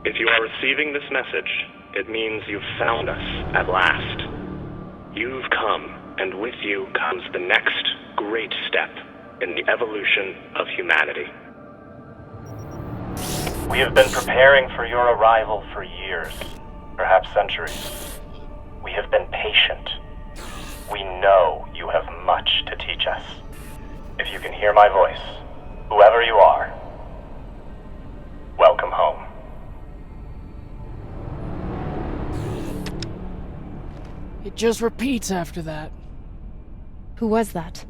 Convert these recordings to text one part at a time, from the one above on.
If you are receiving this message, it means you've found us at last. You've come, and with you comes the next great step in the evolution of humanity. We have been preparing for your arrival for years, perhaps centuries. We have been patient. We know you have much to teach us. If you can hear my voice, whoever you are, welcome home. It just repeats after that. Who was that?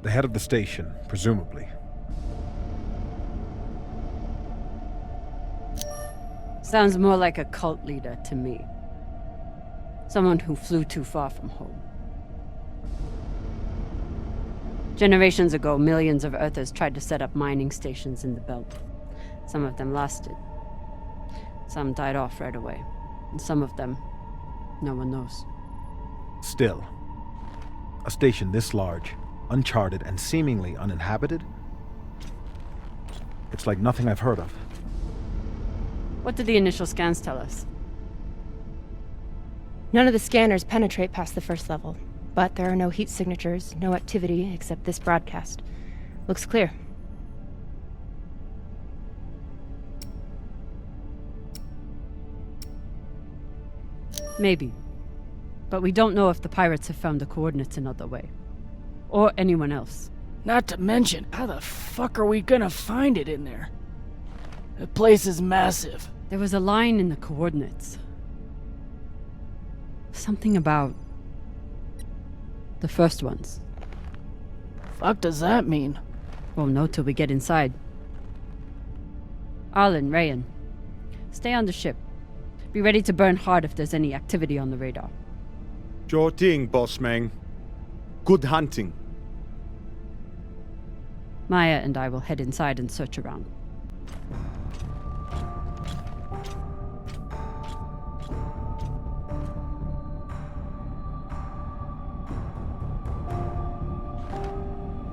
The head of the station, presumably. Sounds more like a cult leader to me. Someone who flew too far from home. Generations ago, millions of Earthers tried to set up mining stations in the belt. Some of them lasted. Some died off right away. And some of them, no one knows. Still, a station this large, uncharted, and seemingly uninhabited? It's like nothing I've heard of. What did the initial scans tell us? None of the scanners penetrate past the first level, but there are no heat signatures, no activity except this broadcast. Looks clear. Maybe. But we don't know if the pirates have found the coordinates another way. Or anyone else. Not to mention, how the fuck are we gonna find it in there? The place is massive. There was a line in the coordinates. Something about the first ones. Fuck does that mean? Won't know till we get inside. Arlen, Rayan, stay on the ship. Be ready to burn hard if there's any activity on the radar. Sure thing, boss man. Good hunting. Maya and I will head inside and search around.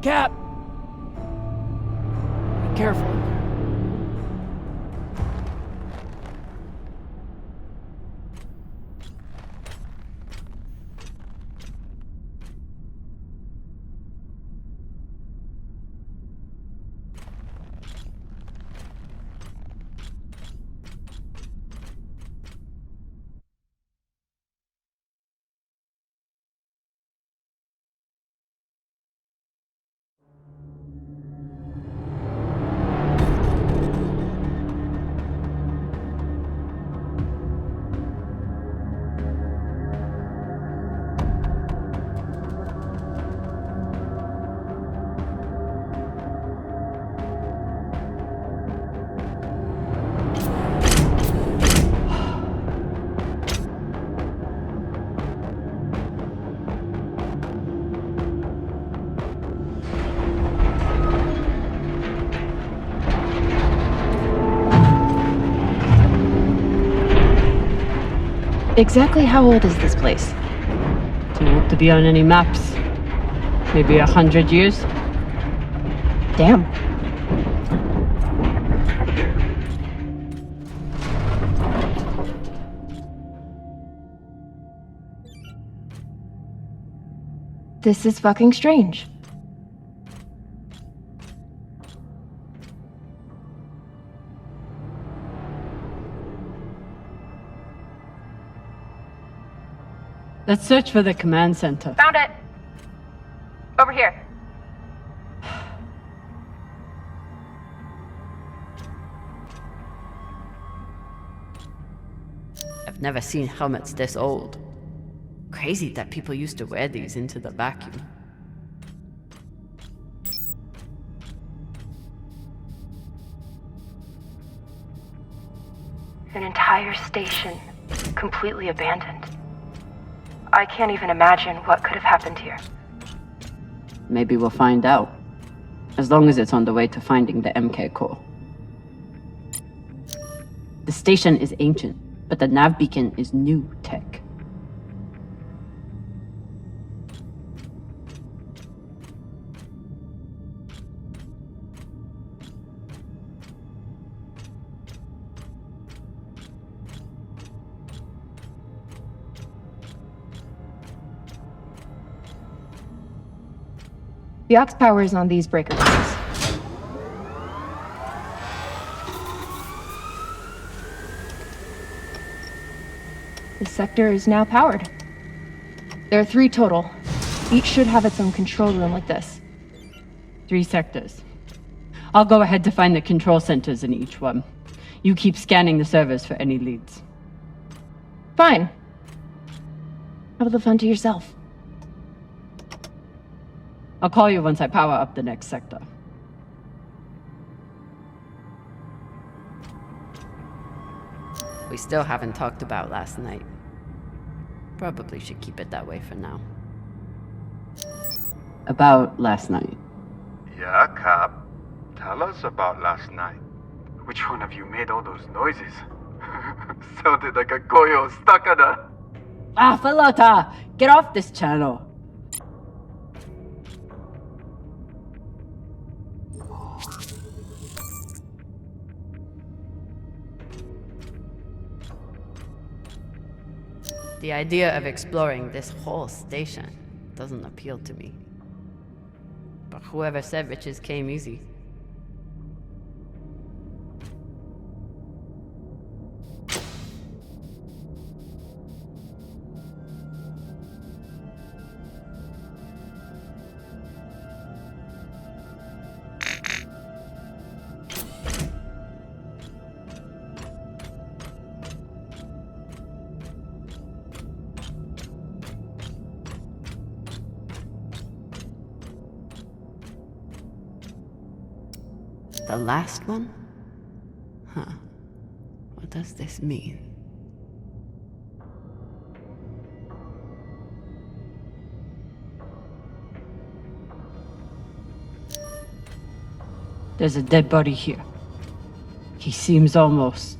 Cap! Be careful. Exactly how old is this place? Too old to be on any maps. Maybe 100 years? Damn. This is fucking strange. Let's search for the command center. Found it! Over here. I've never seen helmets this old. Crazy that people used to wear these into the vacuum. An entire station, completely abandoned. I can't even imagine what could have happened here. Maybe we'll find out. As long as it's on the way to finding the MK core. The station is ancient, but the nav beacon is new tech. The aux power is on these breaker boards. This sector is now powered. There are 3 total. Each should have its own control room like this. 3 sectors. I'll go ahead to find the control centers in each one. You keep scanning the servers for any leads. Fine. Have the fun to yourself. I'll call you once I power up the next sector. We still haven't talked about last night. Probably should keep it that way for now. About last night. Yeah, Cap. Tell us about last night. Which one of you made all those noises? Sounded like a koyo stuck on a... Ah, Falota! Get off this channel! The idea of exploring this whole station doesn't appeal to me. But whoever said riches came easy. The last one? Huh. What does this mean? There's a dead body here. He seems almost...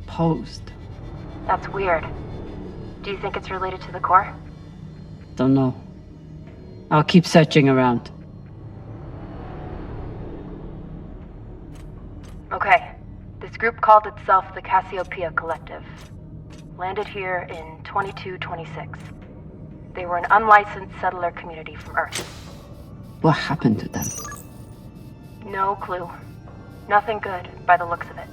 posed. That's weird. Do you think it's related to the core? Don't know. I'll keep searching around. Okay. This group called itself the Cassiopeia Collective. Landed here in 2226. They were an unlicensed settler community from Earth. What happened to them? No clue. Nothing good, by the looks of it.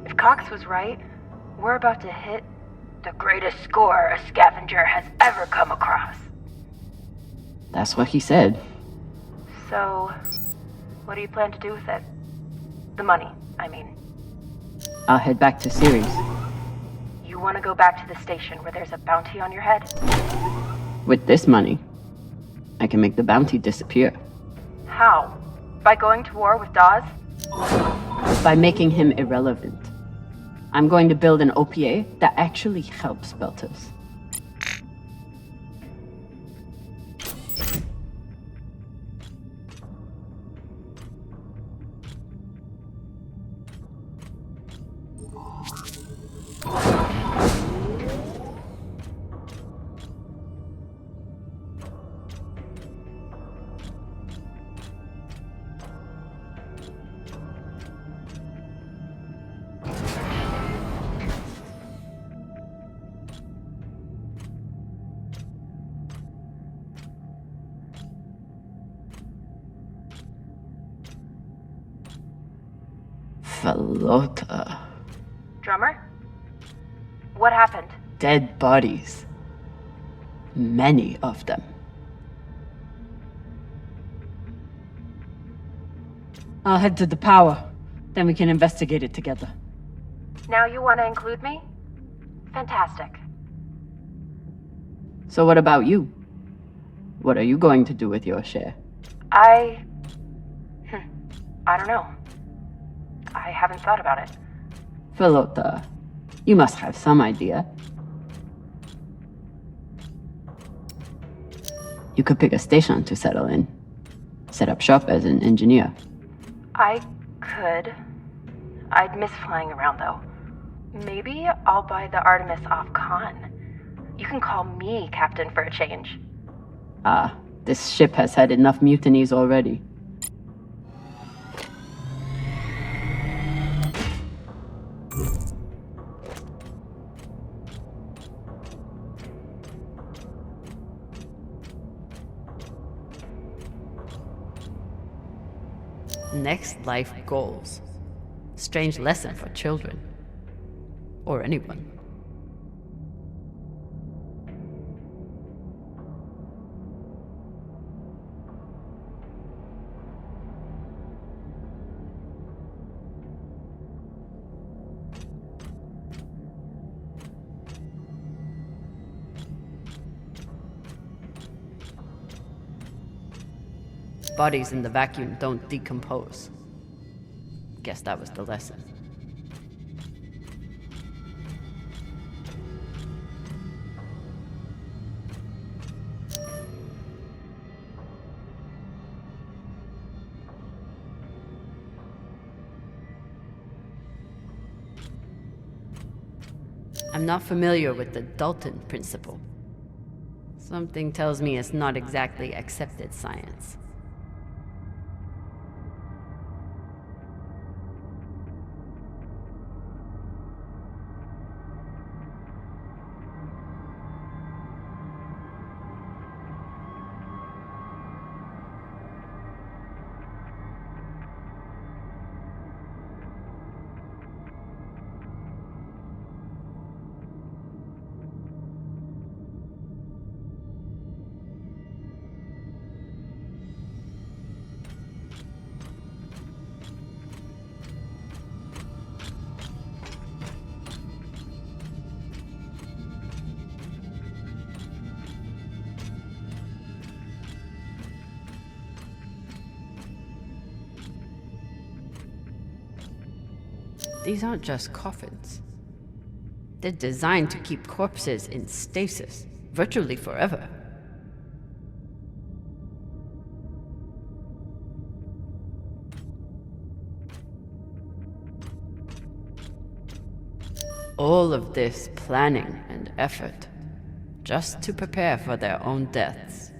If Cox was right, we're about to hit the greatest score a scavenger has ever come across. That's what he said. So, what do you plan to do with it? The money, I mean. I'll head back to Ceres. You want to go back to the station where there's a bounty on your head? With this money, I can make the bounty disappear. How? By going to war with Dawes? By making him irrelevant. I'm going to build an OPA that actually helps Belters. Falota. Drummer? What happened? Dead bodies. Many of them. I'll head to the power. Then we can investigate it together. Now you want to include me? Fantastic. So what about you? What are you going to do with your share? I don't know. I haven't thought about it. Philota, you must have some idea. You could pick a station to settle in. Set up shop as an engineer. I could. I'd miss flying around, though. Maybe I'll buy the Artemis off Khan. You can call me Captain for a change. This ship has had enough mutinies already. Next life goals. Strange lesson for children. Or anyone. Bodies in the vacuum don't decompose. Guess that was the lesson. I'm not familiar with the Dalton principle. Something tells me it's not exactly accepted science. These aren't just coffins. They're designed to keep corpses in stasis, virtually forever. All of this planning and effort, just to prepare for their own deaths.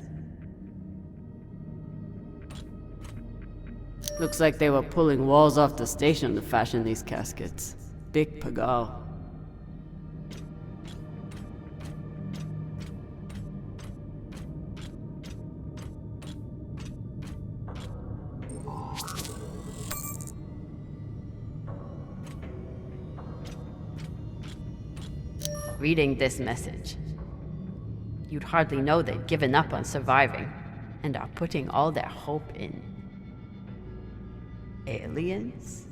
Looks like they were pulling walls off the station to fashion these caskets. Big pagal. Reading this message, you'd hardly know they'd given up on surviving and are putting all their hope in aliens?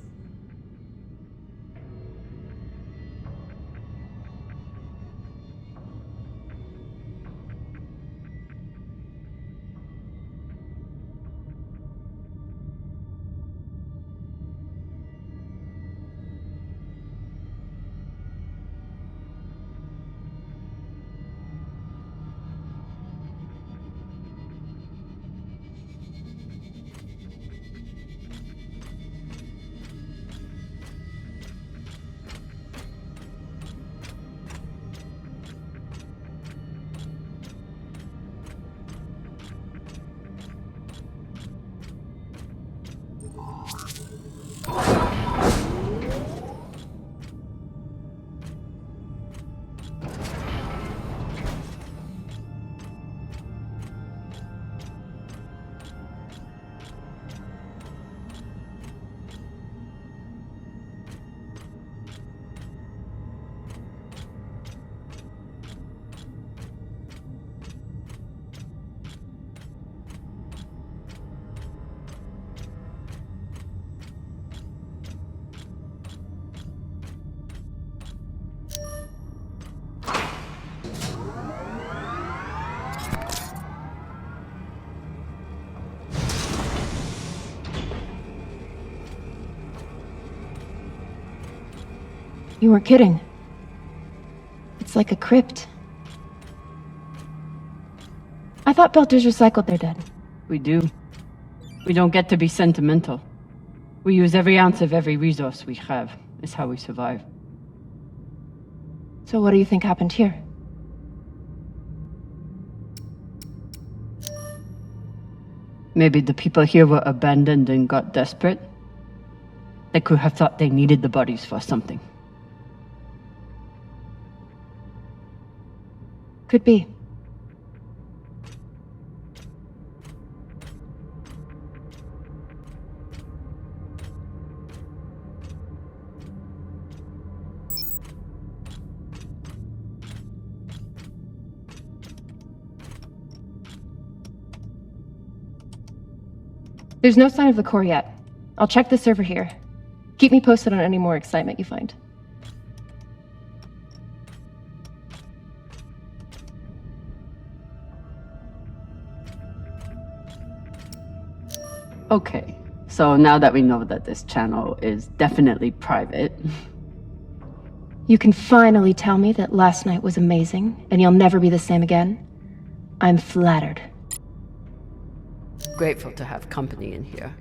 You weren't kidding. It's like a crypt. I thought Belters recycled their dead. We do. We don't get to be sentimental. We use every ounce of every resource we have. It's how we survive. So what do you think happened here? Maybe the people here were abandoned and got desperate. They could have thought they needed the bodies for something. Could be. There's no sign of the core yet. I'll check the server here. Keep me posted on any more excitement you find. Okay, so now that we know that this channel is definitely private, You can finally tell me that last night was amazing, and you'll never be the same again? I'm flattered. grateful to have company in here.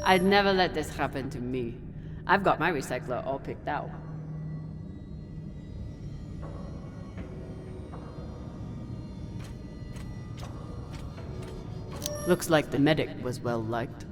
I'd never let this happen to me. I've got my recycler all picked out. Looks like the medic was well liked.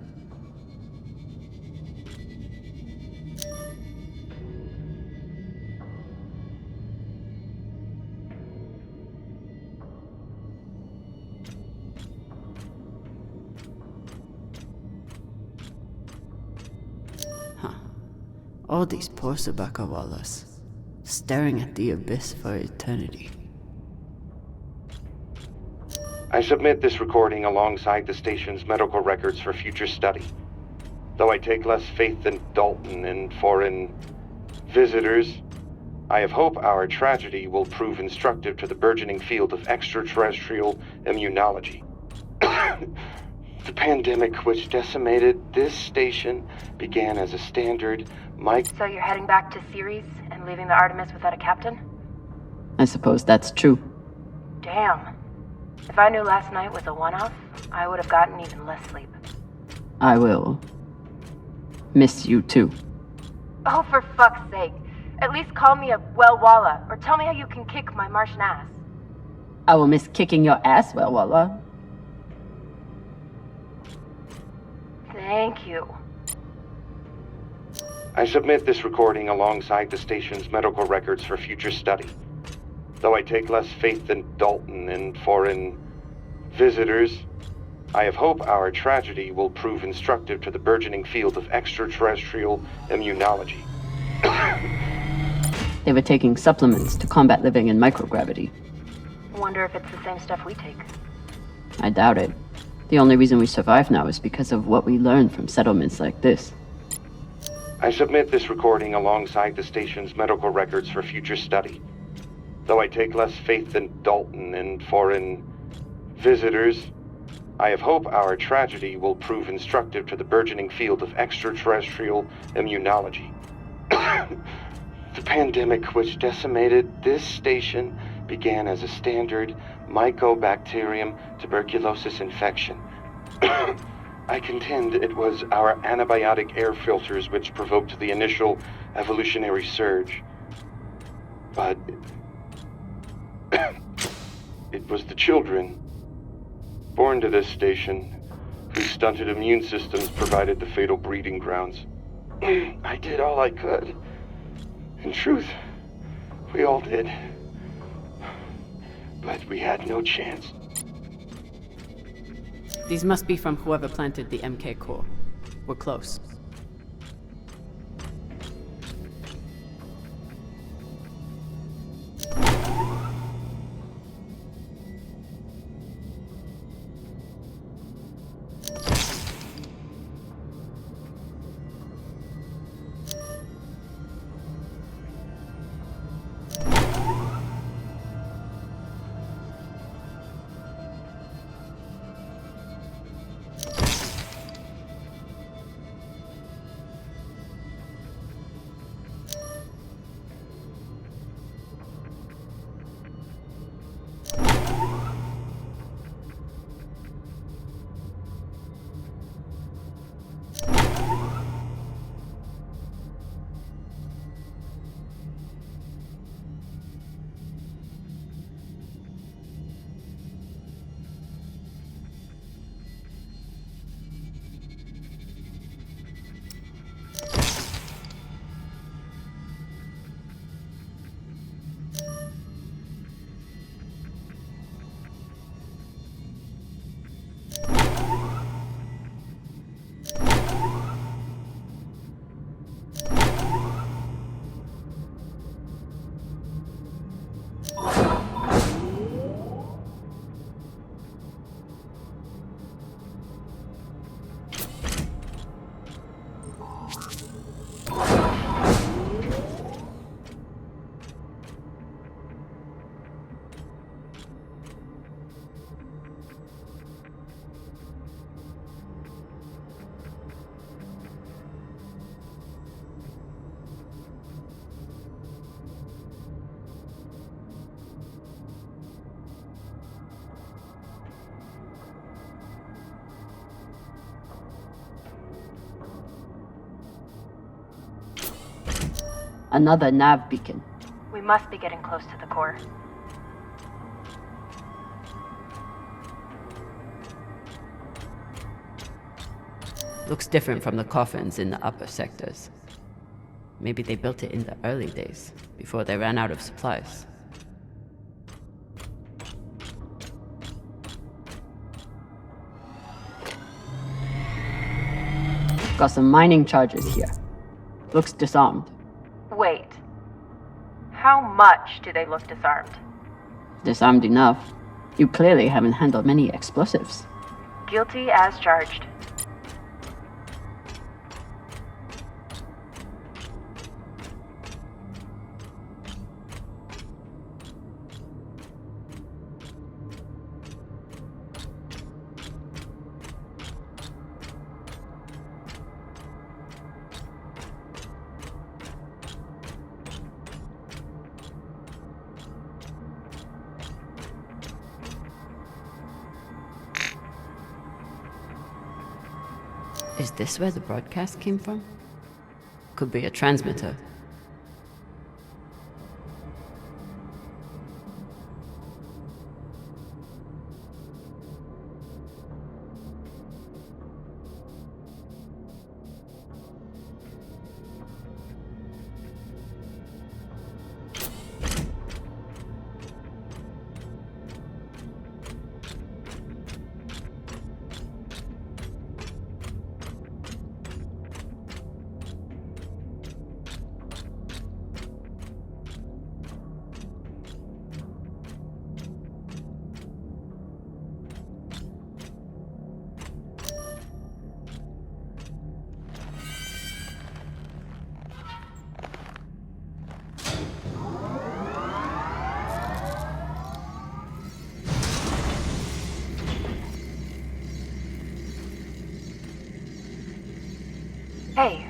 All these poor Sabakawalas, staring at the abyss for eternity. I submit this recording alongside the station's medical records for future study. Though I take less faith than Dalton in foreign visitors, I have hope our tragedy will prove instructive to the burgeoning field of extraterrestrial immunology. The pandemic which decimated this station began as a standard So you're heading back to Ceres and leaving the Artemis without a captain? I suppose that's true. Damn. If I knew last night was a one-off, I would have gotten even less sleep. I will miss you too. Oh, for fuck's sake. At least call me a well-walla, or tell me how you can kick my Martian ass. I will miss kicking your ass, well, Walla. Thank you. I submit this recording alongside the station's medical records for future study. Though I take less faith than Dalton in foreign visitors, I have hope our tragedy will prove instructive to the burgeoning field of extraterrestrial immunology. They were taking supplements to combat living in microgravity. Wonder if it's the same stuff we take. I doubt it. The only reason we survive now is because of what we learned from settlements like this. I submit this recording alongside the station's medical records for future study. Though I take less faith than Dalton in foreign visitors, I have hope our tragedy will prove instructive to the burgeoning field of extraterrestrial immunology. The pandemic which decimated this station began as a standard Mycobacterium tuberculosis infection. I contend it was our antibiotic air filters which provoked the initial evolutionary surge. But it was the children born to this station whose stunted immune systems provided the fatal breeding grounds. I did all I could. In truth, we all did. But we had no chance. These must be from whoever planted the MK core. We're close. Another nav beacon. We must be getting close to the core. Looks different from the coffins in the upper sectors. Maybe they built it in the early days, before they ran out of supplies. Got some mining charges here. Looks disarmed. Wait. How much do they look disarmed? Disarmed enough. You clearly haven't handled many explosives. Guilty as charged. Is this where the broadcast came from? Could be a transmitter. Hey,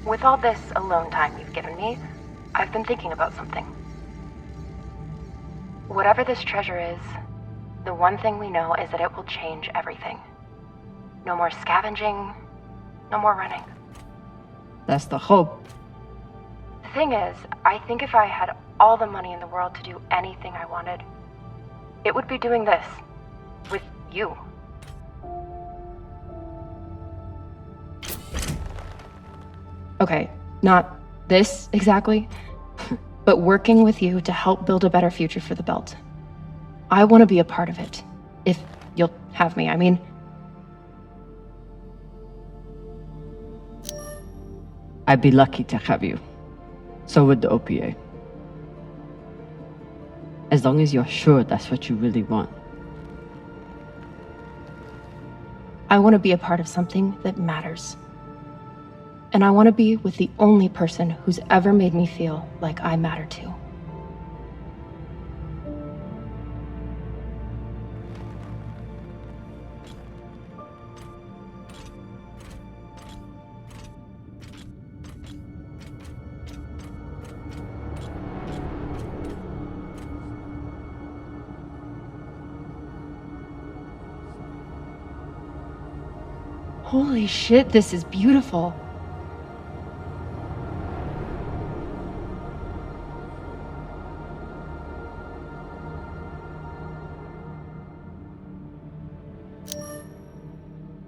with all this alone time you've given me, I've been thinking about something. Whatever this treasure is, the one thing we know is that it will change everything. No more scavenging. No more running. That's the hope. The thing is, I think if I had all the money in the world to do anything I wanted, it would be doing this. With you. Okay, not this exactly, but working with you to help build a better future for the Belt. I want to be a part of it. If you'll have me, I mean. I'd be lucky to have you. So would the OPA. As long as you're sure that's what you really want. I want to be a part of something that matters. And I want to be with the only person who's ever made me feel like I matter too. Holy shit, this is beautiful.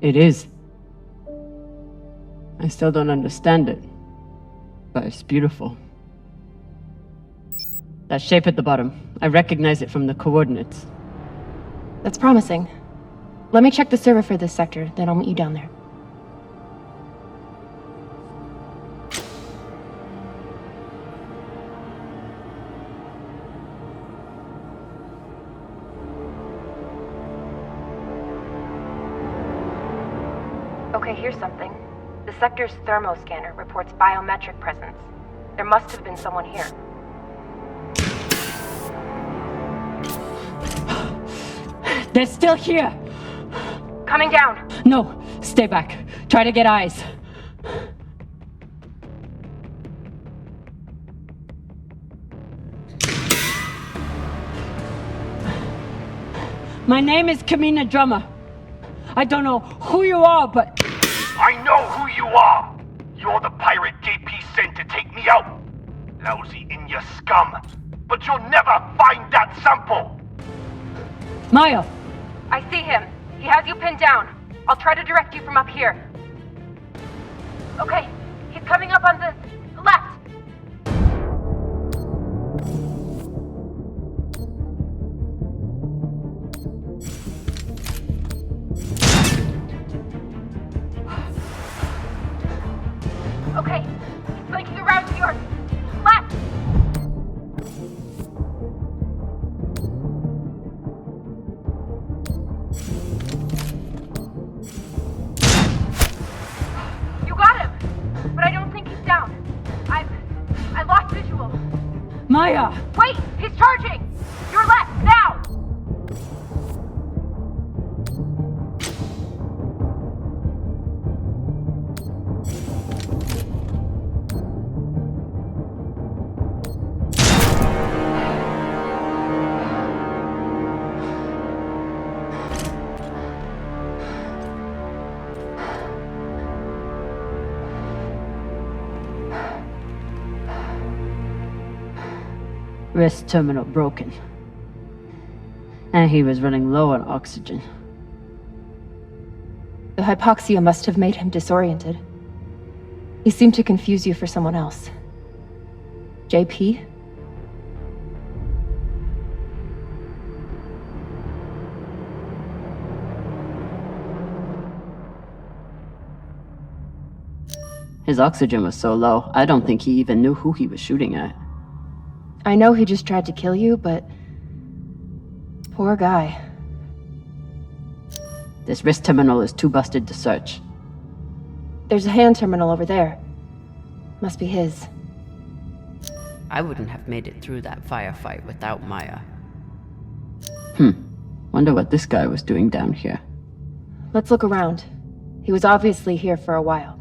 It is. I still don't understand it, but it's beautiful. That shape at the bottom, I recognize it from the coordinates. That's promising. Let me check the server for this sector, then I'll meet you down there. Okay, here's something. The sector's thermoscanner reports biometric presence. There must have been someone here. They're still here! Coming down! No, stay back. Try to get eyes. My name is Kamina Drummer. I don't know who you are, but... I know who you are! You're the pirate JP sent to take me out! Lousy in your scum! But you'll never find that sample! Maya! I see him. He has you pinned down. I'll try to direct you from up here. Okay, he's coming up on the left. Okay, he's flanking around to your left. You got him, but I don't think he's down. I lost visual. Maya! Wait, he's charging. Your left now. Wrist terminal broken. And he was running low on oxygen. The hypoxia must have made him disoriented. He seemed to confuse you for someone else. JP? His oxygen was so low, I don't think he even knew who he was shooting at. I know he just tried to kill you, but... poor guy. This wrist terminal is too busted to search. There's a hand terminal over there. Must be his. I wouldn't have made it through that firefight without Maya. Wonder what this guy was doing down here. Let's look around. He was obviously here for a while.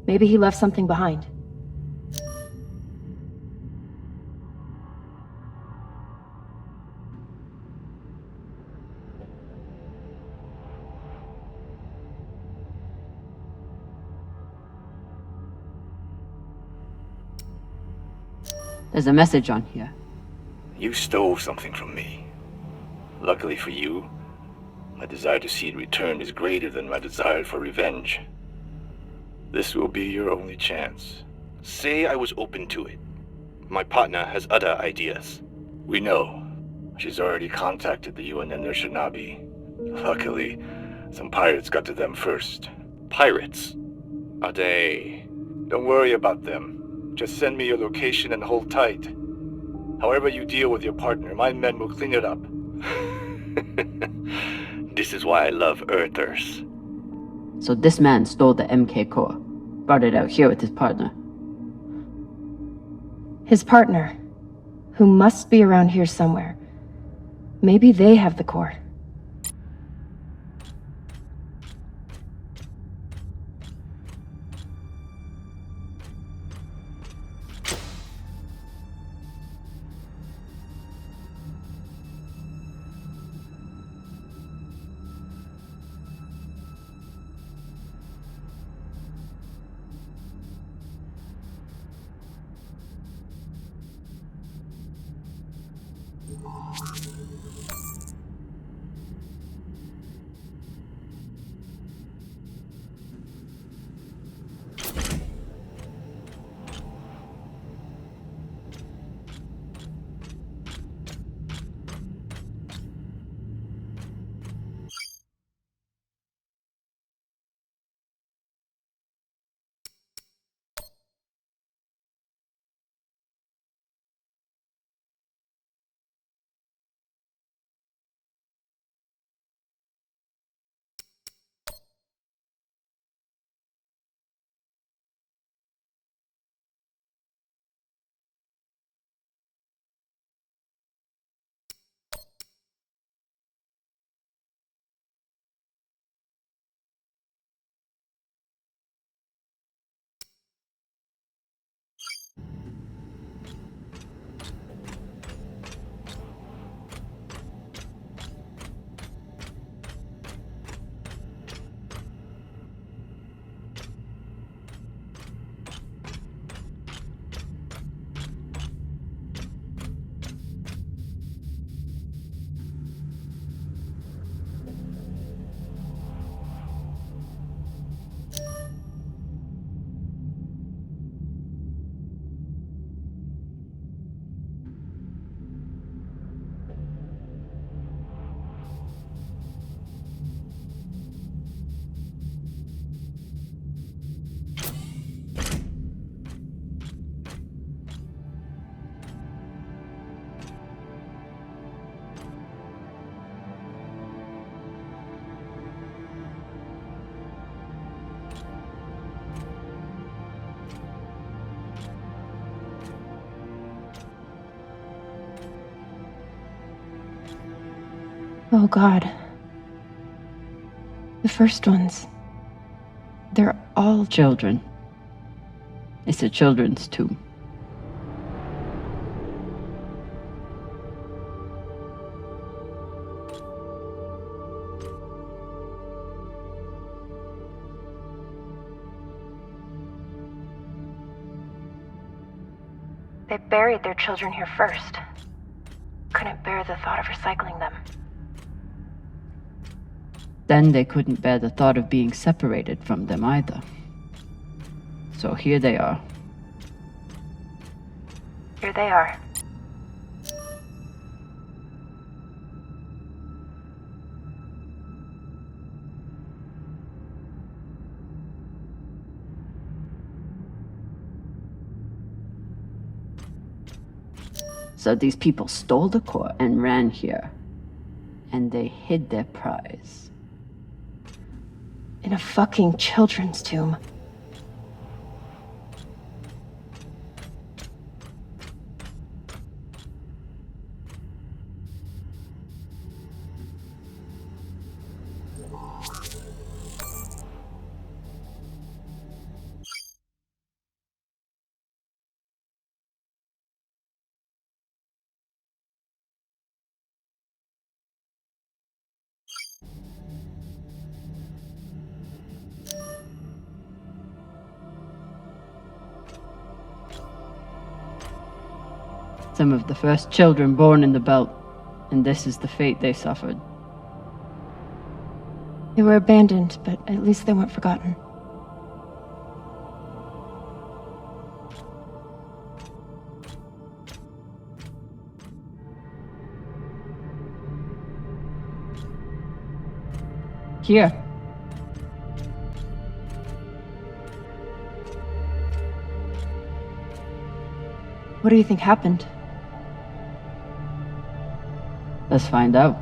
Maybe he left something behind. There's a message on here. You stole something from me. Luckily for you, my desire to see it returned is greater than my desire for revenge. This will be your only chance. Say I was open to it. My partner has other ideas. We know. She's already contacted the UN and their Shinabi. Luckily, some pirates got to them first. Pirates? Are they? Don't worry about them. Just send me your location and hold tight. However you deal with your partner, my men will clean it up. This is why I love Earthers. So this man stole the MK core, brought it out here with his partner. His partner, who must be around here somewhere. Maybe they have the core. Oh God. The first ones. They're all Children. It's a children's tomb. They buried their children here first. Couldn't bear the thought of recycling them. Then they couldn't bear the thought of being separated from them either. So here they are. Here they are. So these people stole the core and ran here. And they hid their prize. In a fucking children's tomb. Some of the first children born in the belt, and this is the fate they suffered. They were abandoned, but at least they weren't forgotten. Here. What do you think happened? Let's find out.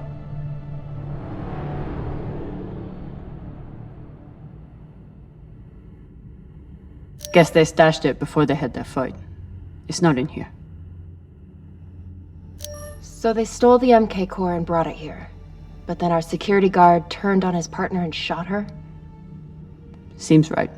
Guess they stashed it before they had their fight. It's not in here. So they stole the MK core and brought it here. But then our security guard turned on his partner and shot her? Seems right.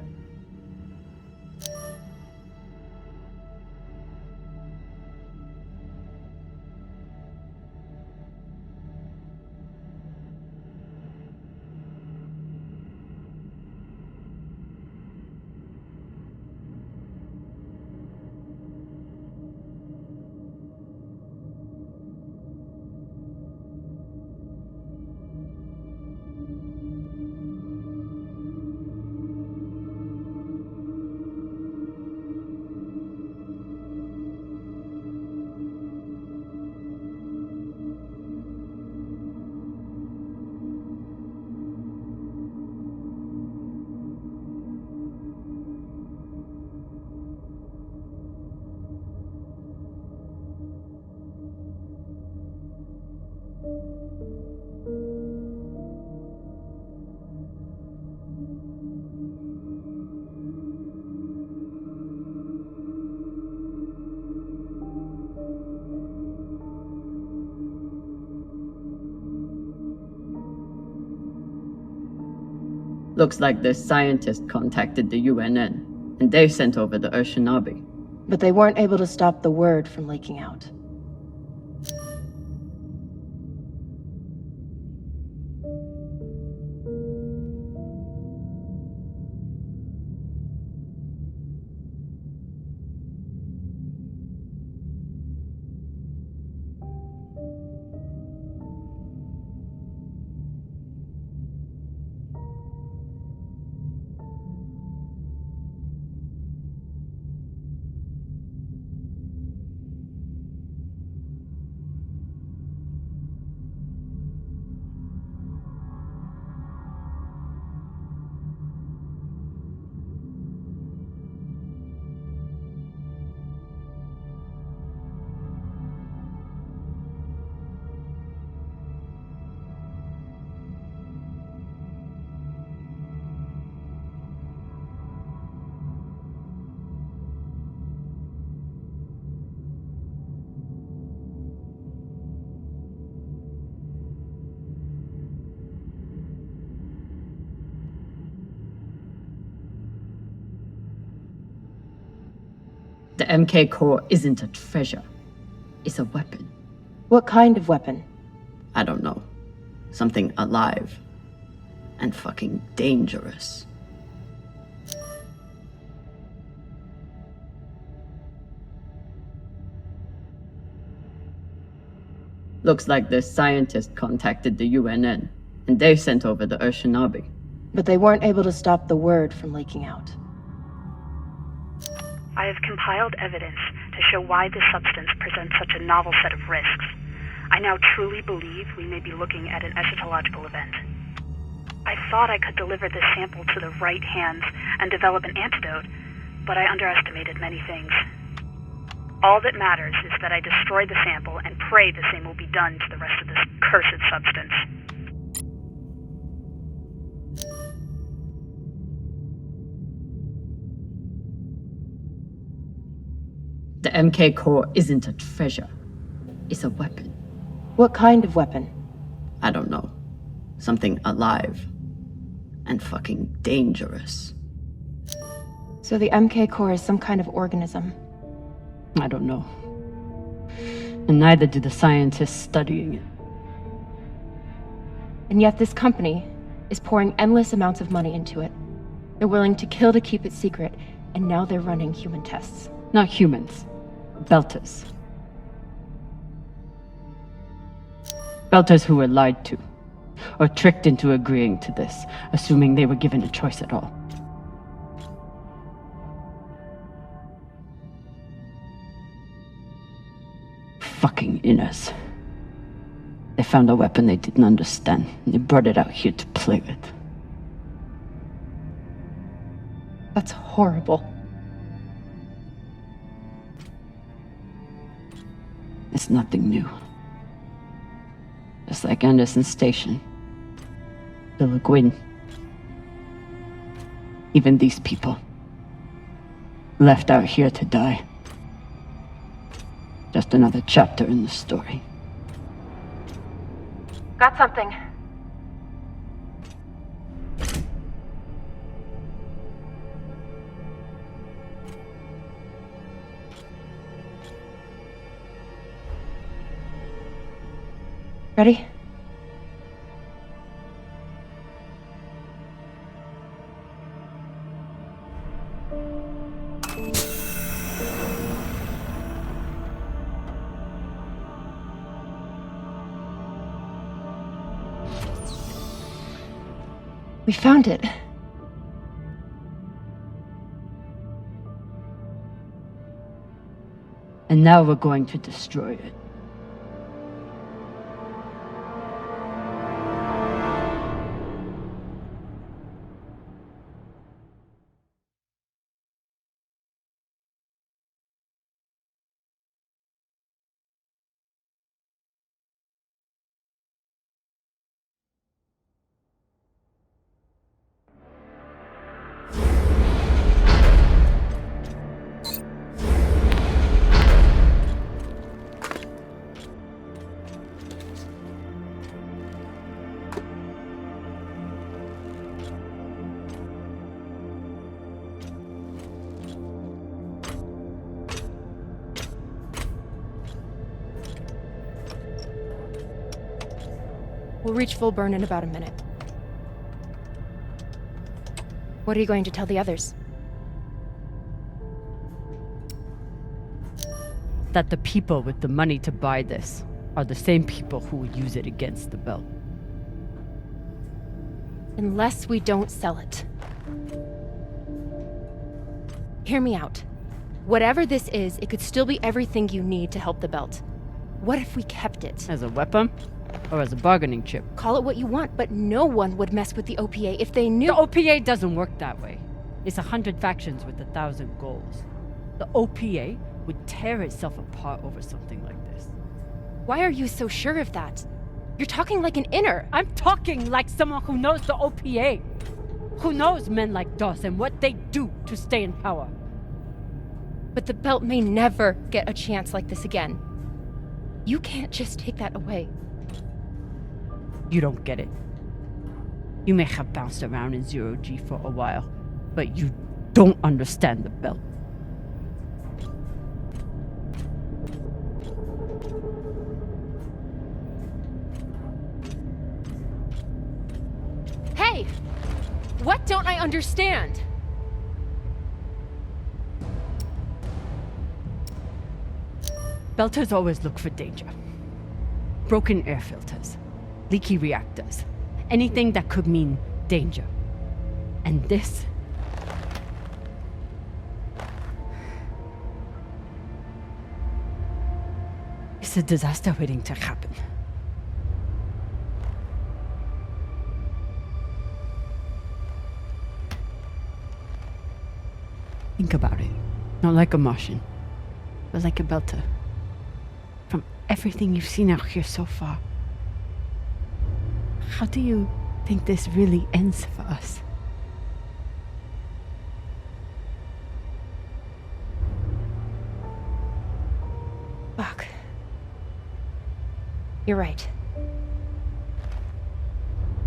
Looks like this scientist contacted the UNN, and they sent over the Urshinabi. But they weren't able to stop the word from leaking out. The MK core isn't a treasure. It's a weapon. What kind of weapon? I don't know. Something alive. And fucking dangerous. Looks like this scientist contacted the UNN, and they sent over the Urshinabi. But they weren't able to stop the word from leaking out. I have compiled evidence to show why this substance presents such a novel set of risks. I now truly believe we may be looking at an eschatological event. I thought I could deliver this sample to the right hands and develop an antidote, but I underestimated many things. All that matters is that I destroy the sample and pray the same will be done to the rest of this cursed substance. The MK core isn't a treasure. It's a weapon. What kind of weapon? I don't know. Something alive. And fucking dangerous. So the MK core is some kind of organism. I don't know. And neither do the scientists studying it. And yet this company is pouring endless amounts of money into it. They're willing to kill to keep it secret, and now they're running human tests. Not humans. Belters. Belters who were lied to, or tricked into agreeing to this, assuming they were given a choice at all. Fucking inners. They found a weapon they didn't understand, and they brought it out here to play with. That's horrible. It's nothing new. Just like Anderson Station, the Laguin. Even these people, left out here to die. Just another chapter in the story. Got something. Ready? We found it. And now we're going to destroy it. We'll reach full burn in about a minute. What are you going to tell the others? That the people with the money to buy this are the same people who will use it against the belt. Unless we don't sell it. Hear me out. Whatever this is, it could still be everything you need to help the belt. What if we kept it? As a weapon? Or as a bargaining chip? Call it what you want, but no one would mess with the OPA if they knew— The OPA doesn't work that way. It's 100 factions with 1,000 goals. The OPA would tear itself apart over something like this. Why are you so sure of that? You're talking like an inner. I'm talking like someone who knows the OPA. Who knows men like Doss and what they do to stay in power. But the belt may never get a chance like this again. You can't just take that away. You don't get it. You may have bounced around in zero-G for a while, but you don't understand the belt. Hey! What don't I understand? Belters always look for danger. Broken air filters. Leaky reactors. Anything that could mean danger. And this... it's a disaster waiting to happen. Think about it. Not like a Martian, but like a Belter. From everything you've seen out here so far, how do you think this really ends for us? Fuck. You're right.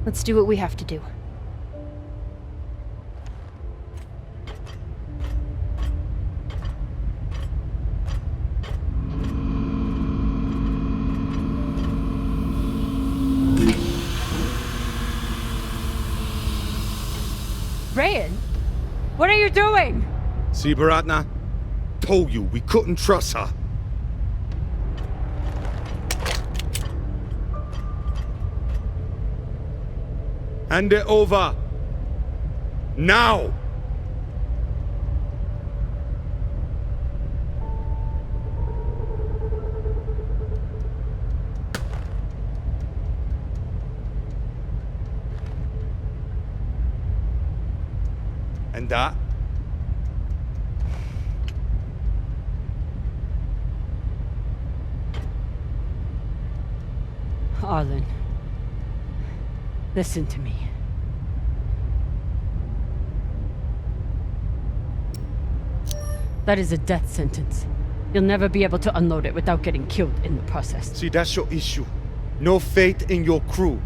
Let's do what we have to do. Rayan, what are you doing? See, Baratna? Told you we couldn't trust her. Hand it over. Now! And that? Arlen, listen to me. That is a death sentence. You'll never be able to unload it without getting killed in the process. See, that's your issue. No faith in your crew.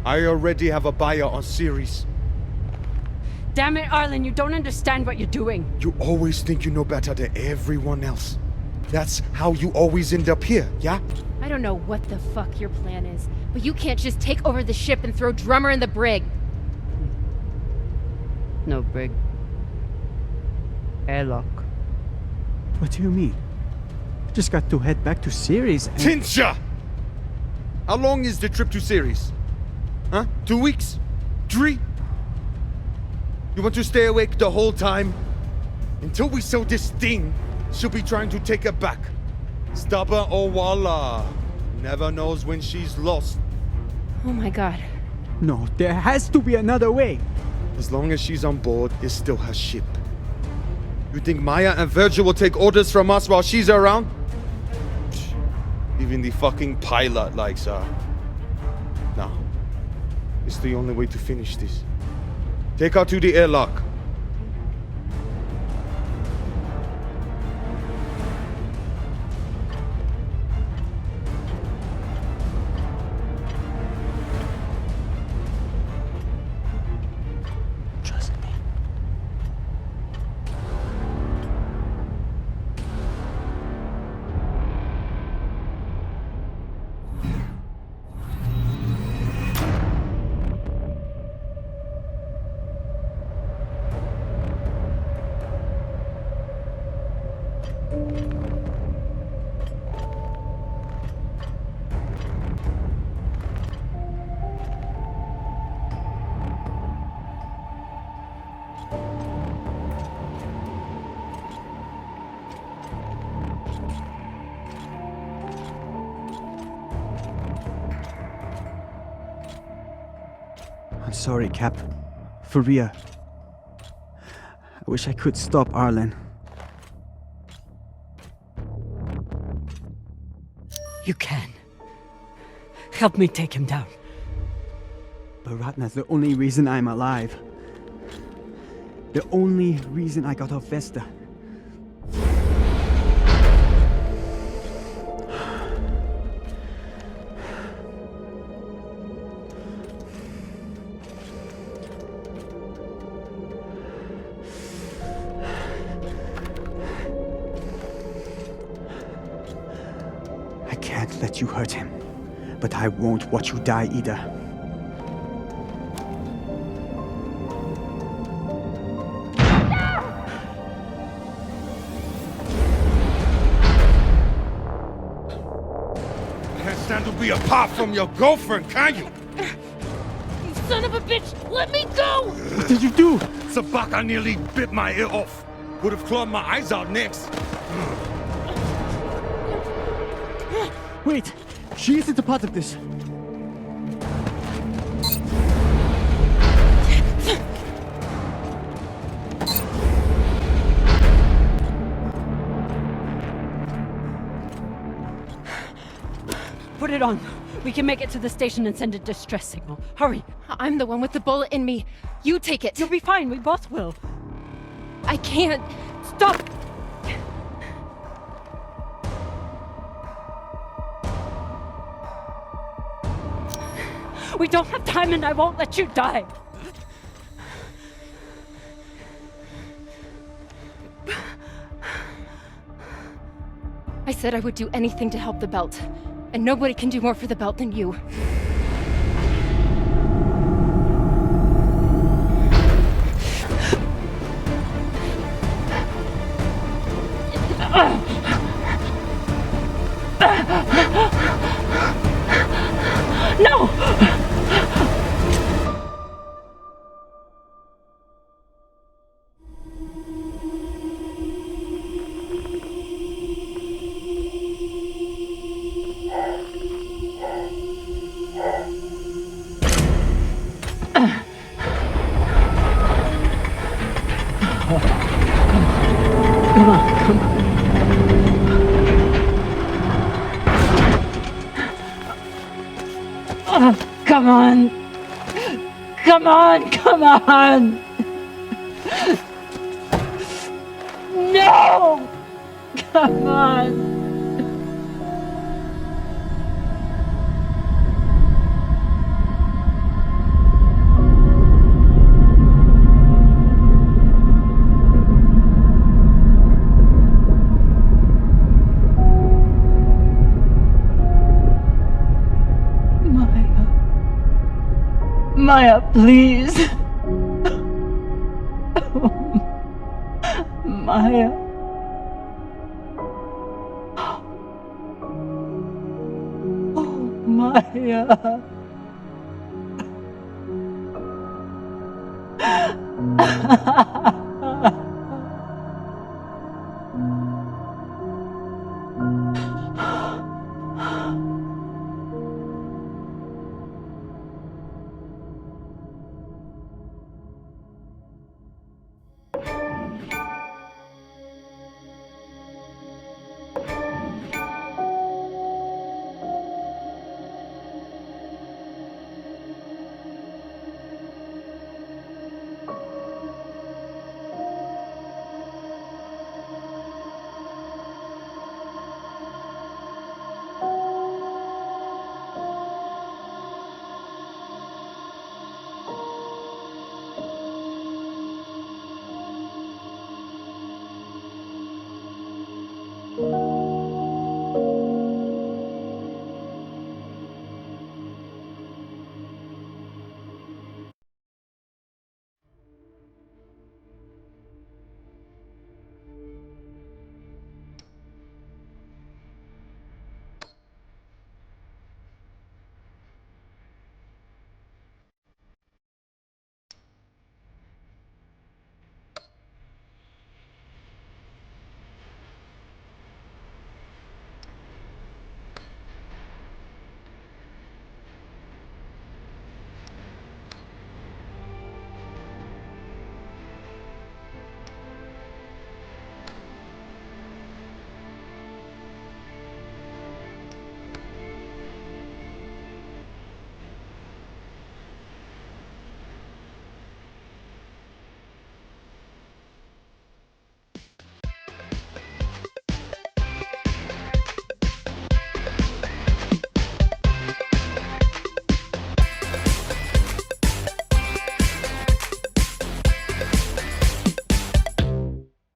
I already have a buyer on series. Damn it, Arlen, you don't understand what you're doing. You always think you know better than everyone else. That's how you always end up here, yeah? I don't know what the fuck your plan is, but you can't just take over the ship and throw Drummer in the brig. No brig. Airlock. What do you mean? Just got to head back to Ceres and... Tinsha! How long is the trip to Ceres? Huh? 2 weeks? 3? You want to stay awake the whole time? Until we sell this thing, she'll be trying to take it back. Stubborn or voila. Never knows when she's lost. Oh my god. No, there has to be another way. As long as she's on board, it's still her ship. You think Maya and Virgil will take orders from us while she's around? Even the fucking pilot likes her. No. It's the only way to finish this. Take her to the airlock. Trust me. I'm sorry, Cap. For real. I wish I could stop Arlen. You can. Help me take him down. But Ratna's the only reason I'm alive. The only reason I got off Vesta. I can't let you hurt him, but I won't watch you die either. Can't stand to be apart from your girlfriend, can you? You son of a bitch! Let me go! What did you do? Sabaka nearly bit my ear off. Would have clawed my eyes out next. Wait! She isn't a part of this. Put it on. We can make it to the station and send a distress signal. Hurry. I'm the one with the bullet in me. You take it. You'll be fine. We both will. I can't. Stop! We don't have time and I won't let you die. I said I would do anything to help the Belt. And nobody can do more for the Belt than you. No! Come on. Come on, come on. No! Come on. Maya, please. Maya. Oh, Maya.